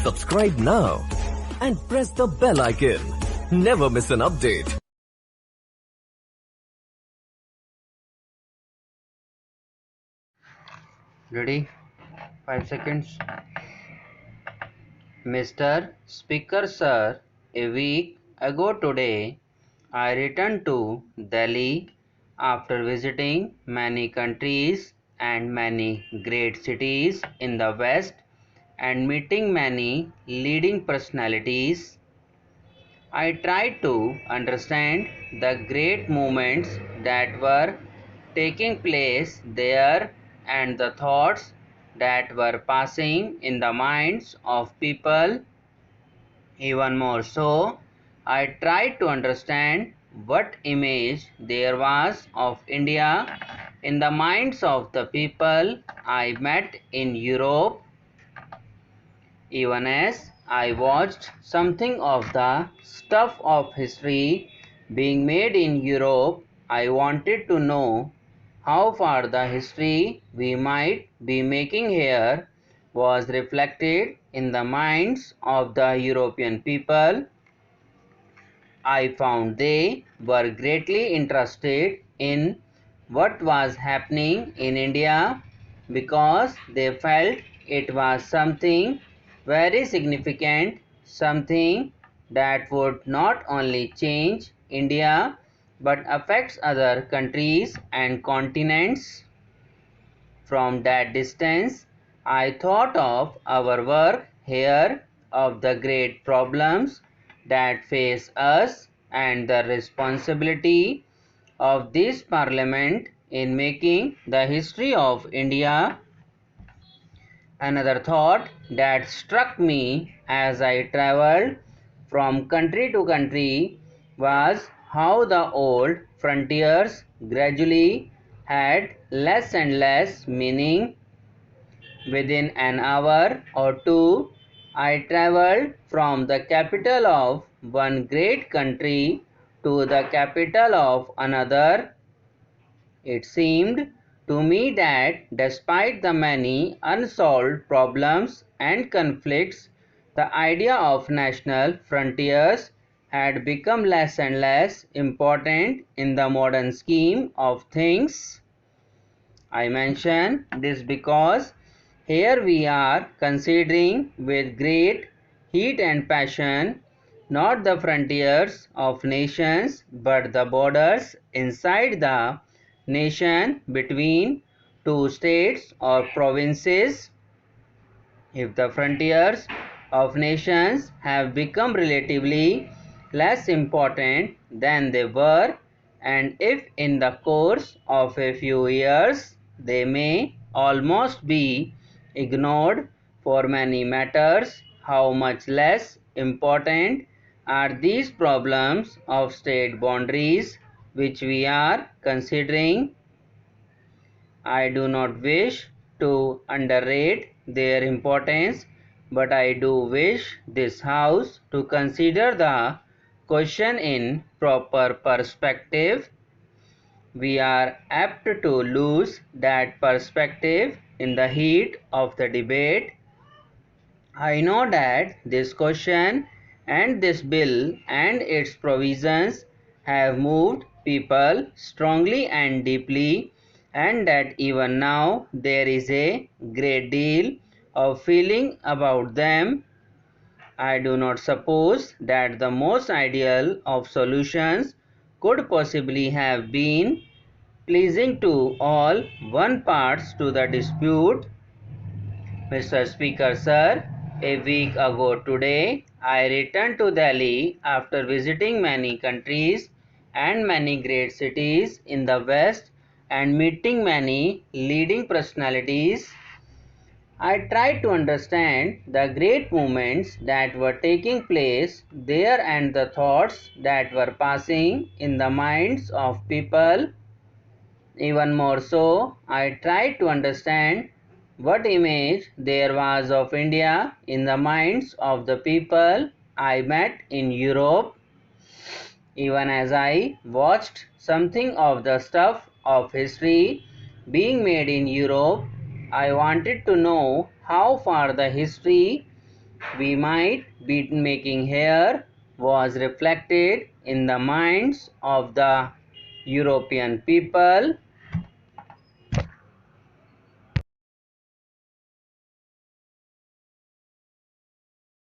Subscribe now and press the bell icon. Never miss an update. Ready? 5 seconds. Mr. Speaker Sir, a week ago today, I returned to Delhi after visiting many countries and many great cities in the West and meeting many leading personalities. I tried to understand the great movements that were taking place there and the thoughts that were passing in the minds of people. Even more so, I tried to understand what image there was of India in the minds of the people I met in Europe. Even as I watched something of the stuff of history being made in Europe, I wanted to know how far the history we might be making here was reflected in the minds of the European people. I found they were greatly interested in what was happening in India because they felt it was something very significant, something that would not only change India but affects other countries and continents. From that distance, I thought of our work here, of the great problems that face us, and the responsibility of this Parliament in making the history of India. Another thought that struck me as I travelled from country to country was how the old frontiers gradually had less and less meaning. Within an hour or two, I travelled from the capital of one great country to the capital of another. It seemed to me that despite the many unsolved problems and conflicts, the idea of national frontiers had become less and less important in the modern scheme of things. I mention this because here we are considering with great heat and passion not the frontiers of nations but the borders inside the nation between two states or provinces. If the frontiers of nations have become relatively less important than they were, and if in the course of a few years they may almost be ignored for many matters, how much less important are these problems of state boundaries which we are considering? I do not wish to underrate their importance, but I do wish this House to consider the question in proper perspective. We are apt to lose that perspective in the heat of the debate. I know that this question and this bill and its provisions have moved people strongly and deeply, and that even now there is a great deal of feeling about them. I do not suppose that the most ideal of solutions could possibly have been pleasing to all one parts to the dispute. Mr. Speaker, sir, a week ago today, I returned to Delhi after visiting many countries and many great cities in the West and meeting many leading personalities. I tried to understand the great movements that were taking place there and the thoughts that were passing in the minds of people. Even more so, I tried to understand what image there was of India in the minds of the people I met in Europe. Even as I watched something of the stuff of history being made in Europe, I wanted to know how far the history we might be making here was reflected in the minds of the European people